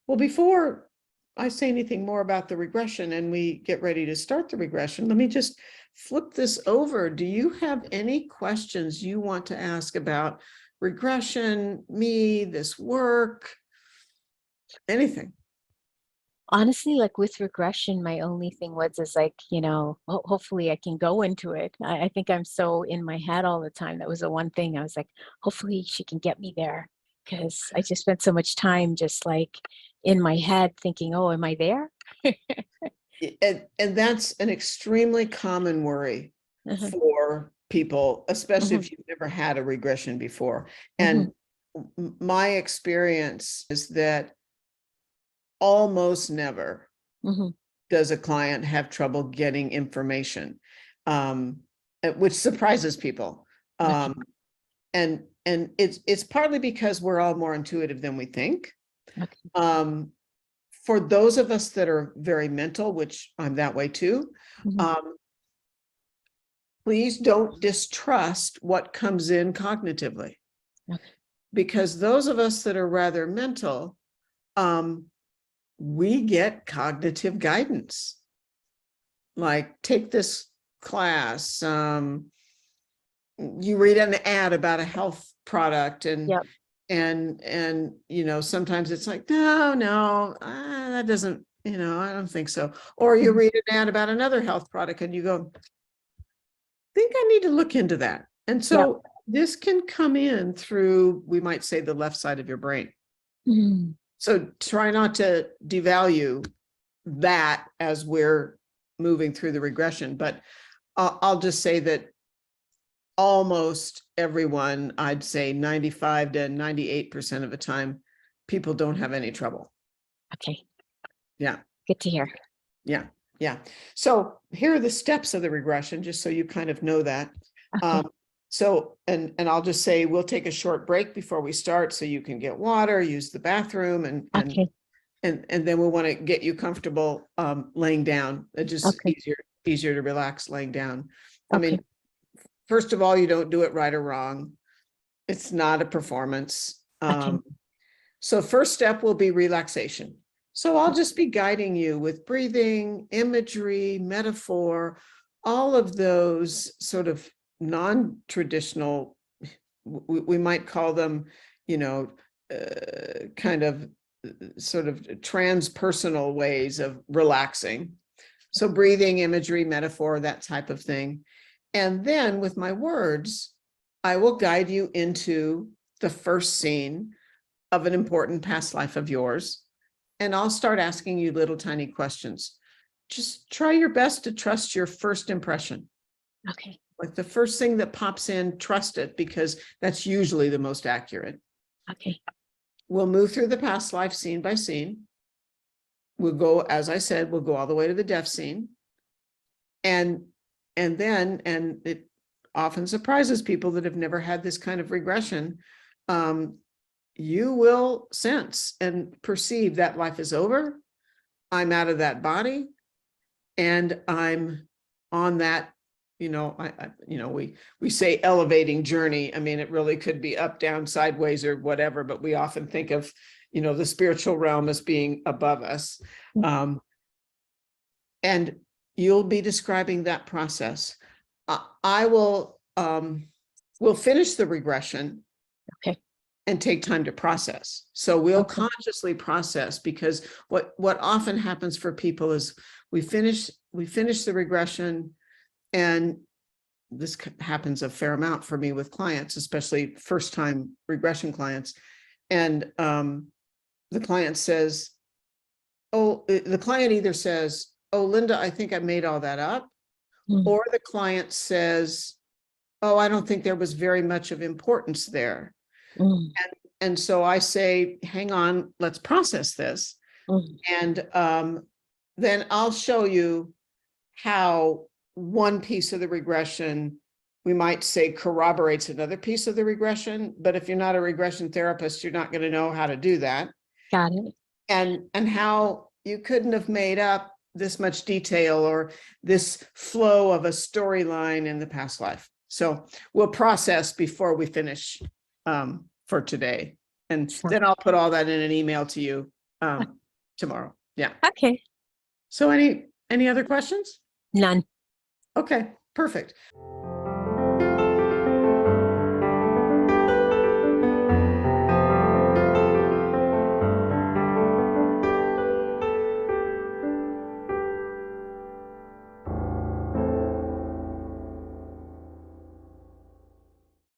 Well, before I say anything more about the regression and we get ready to start the regression, let me just flip this over. Do you have any questions you want to ask about regression, me, this work, anything? Honestly, like with regression, my only thing was is like, hopefully I can go into it. I think I'm so in my head all the time. That was the one thing I was like, hopefully she can get me there, because I just spent so much time just like in my head thinking, oh, am I there? And that's an extremely common worry Uh-huh. for people, especially Mhm, if you've never had a regression before. mhm, And my experience is that almost never mhm. does a client have trouble getting information, which surprises people. Okay. And it's partly because we're all more intuitive than we think. Okay. Um, for those of us that are very mental, which I'm that way too, Mhm. um, please don't distrust what comes in cognitively, Okay. because those of us that are rather mental, we get cognitive guidance. Like, take this class, you read an ad about a health product, and Yep. sometimes it's like, no, that doesn't, I don't think so. Or you Mhm. read an ad about another health product and you go, think I need to look into that. And Yep. so this can come in through, we might say, the left side of your brain. Mhm. So try not to devalue that as we're moving through the regression. But I'll just say that almost everyone, I'd say 95 to 98% of the time, people don't have any trouble. Okay. Yeah. Good to hear. Yeah. Yeah. So here are the steps of the regression, just so you kind of know that. Okay. So, and I'll just say, we'll take a short break before we start so you can get water, use the bathroom, Okay. and then we want to get you comfortable laying down. It's just Okay. easier to relax laying down. I Okay. mean, first of all, you don't do it right or wrong. It's not a performance. Okay. So first step will be relaxation. So I'll just be guiding you with breathing, imagery, metaphor, all of those sort of non-traditional, we might call them, kind of sort of transpersonal ways of relaxing. So breathing, imagery, metaphor, that type of thing. And then with my words, I will guide you into the first scene of an important past life of yours. And I'll start asking you little tiny questions. Just try your best to trust your first impression. Okay. Like the first thing that pops in, trust it, because that's usually the most accurate. Okay. We'll move through the past life scene by scene. We'll go, as I said, we'll go all the way to the death scene. And then it often surprises people that have never had this kind of regression. You will sense and perceive that life is over. I'm out of that body, and I'm on that, we say elevating journey. I mean, it really could be up, down, sideways, or whatever, but we often think of, the spiritual realm as being above us. And you'll be describing that process. I will, we'll finish the regression. Okay. And take time to process. So we'll Okay. consciously process, because what often happens for people is we finish the regression, and this happens a fair amount for me with clients, especially first time regression clients. And the client says, the client either says, oh, Linda, I think I made all that up. Mm. Or the client says, oh, I don't think there was very much of importance there. Mm. And so I say, hang on, let's process this. Mm. And then I'll show you how one piece of the regression, we might say, corroborates another piece of the regression. But if you're not a regression therapist, you're not going to know how to do that. Got it. And how you couldn't have made up this much detail or this flow of a storyline in the past life. So we'll process before we finish for today. And Sure. then I'll put all that in an email to you tomorrow. Yeah. Okay. So any other questions? None. Okay, perfect.